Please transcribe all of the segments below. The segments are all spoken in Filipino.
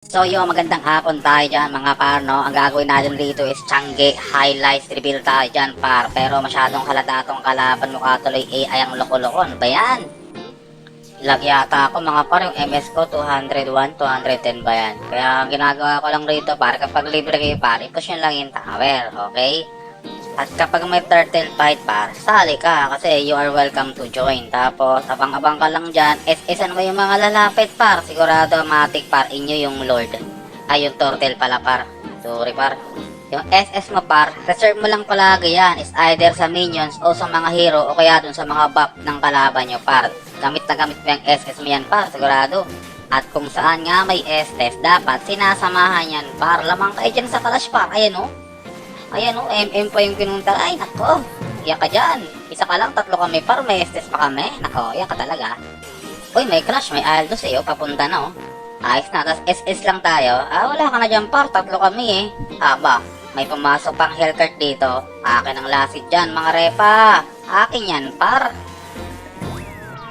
So yung magandang hapon tayo dyan mga par, no? Ang gagawin natin rito is Tiangge highlights reveal tayo dyan par. Pero masyadong halata tong kalaban mo katuloy AI ang loko-loko. Ano ba yan? Lag yata ako mga par, yung MS ko 201, 210 ba yan? Kaya ang ginagawa ko lang rito par, kapag libre kayo par, i-push nyo lang yung tower, okay? At kapag may turtle fight par, sali ka kasi you are welcome to join. Tapos abang-abang ka lang dyan, SS-an mo yung mga lalapit par. Sigurado matik par, inyo yung lord. Ay yung turtle pala par. Sorry par. Yung SS mo par, reserve mo lang palagi yan. Is either sa minions o sa mga hero o kaya dun sa mga buff ng kalaban nyo par. Gamit na gamit mo yung SS mo yan par, sigurado. At kung saan nga may SS, dapat sinasamahan yan par. Lamang kayo dyan sa Clash par, ayan o. Ayan o, MM pa yung pinunta. Ay, nako. Iyak ka dyan. Isa ka lang, tatlo kami par. May estes pa kami. Nako, iyak ka talaga. Uy, may crush. May Aldo sa'yo. Papunta na oh. Ayos na. Tapos SS lang tayo. Ah, wala ka na dyan par. Tatlo kami eh. Aba, may pumasok pang Hellcurt dito. Akin ang lasit dyan, mga repa. Akin yan par.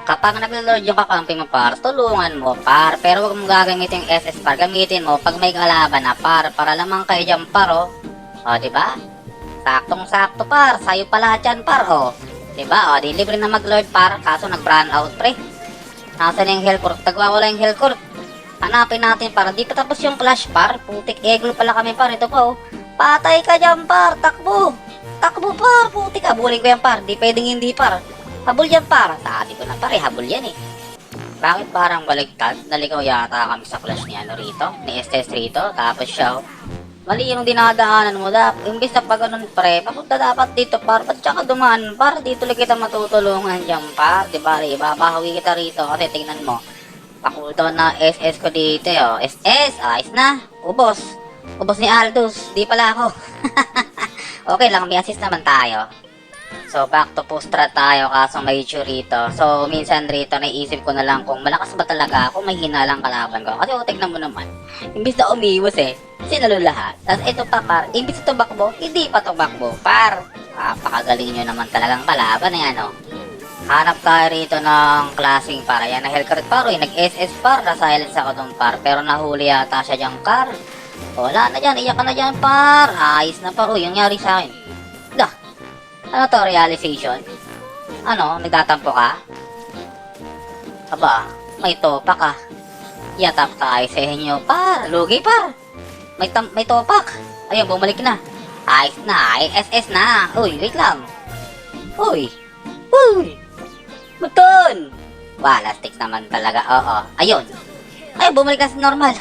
Kapag naglo-lord yung kakampi mo par, tulungan mo par. Pero huwag mo gagamitin yung SS par. Gamitin mo pag may kalaban na par. Para lamang kayo dyan par oh. O, diba? Saktong-sakto par. Sa'yo pala dyan par, o. Diba? O, di libre na mag-lord par. Kaso nag-brown out, pre. Nasaan yung Hellcurt? Tagwawala yung Hellcurt. Hanapin natin par. Di pa tapos yung clash par. Putik eglo pala kami par. Ito pa, o. Patay ka dyan par. Takbo. Takbo par. Putik. Habulin ko yan par. Di pwedeng hindi par. Habol yan par. Sabi ko na par, habol yan eh. Bakit parang baligtad? Naligaw yata kami sa clash ni ano rito. Ni Estes rito. Tapos siya, mali yung dinadaanan mo. Imbis na pag ganun pre, papunta dapat dito par. At saka dumaan par, dito lang kita matutulungan dyan par. Diba? Ibabahawi kita rito. Kasi tingnan mo. Pakulto na SS ko dito. Oh. SS, ayos na. Ubos. Ubos ni Aldous. Di pala ako. Okay lang, may assist naman tayo. So, back to postra tayo kaso may issue rito. So, minsan rito, naisip ko na lang kung malakas ba talaga ako, may hina lang kalaban ko. Kasi tignan mo naman, imbis na umiwas eh, sinalo lahat. Tapos ito pa par, imbis na tumakbo, hindi pa tumakbo par. Napakagaling nyo naman talagang kalaban na yan oh. Hanap tayo rito ng klaseng par. Ayan na Hellcurt par, nag-SS par, na-silence ako dun par. Pero nahuli yata siya dyan par. Wala na dyan, iyak ka na dyan par. Ayos na par, yung nangyari sa akin. Dah. Ano to, realization? Ano, nagtatampo ka? Aba, may topak ka. Yatap tayo sa inyo, par. Lugi, par. May topak. Ayun, bumalik na. Ayos na, SS na. Uy, wait lang. Uy. Uy. Buton. Wala, sticks naman talaga. Oo, ayun. Ayun, bumalik na sa normal.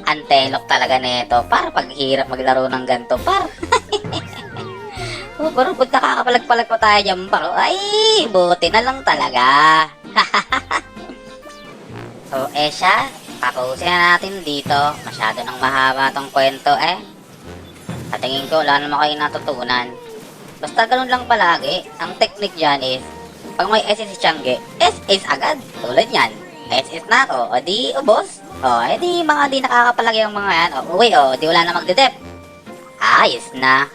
Antelok talaga nito, par. Paghirap maglaro ng ganito, par. Oh, pero pag nakakapalag-palag pa tayo dyan, paro, ay, buti na lang talaga. So, siya, tapusin na natin dito. Masyado nang mahaba tong kwento, eh. Sa tingin ko, wala naman kayo natutunan. Basta ganun lang palagi. Ang technique dyan is, pag may SS si Tiangge, SS agad. Tulad yan. SS na ako. O di, ubos. O, di mga di nakakapalag yung mga yan. O, uwi, di wala na magdedep. Ayos na.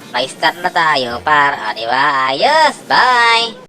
May start na tayo para, diba? Ayos! Bye!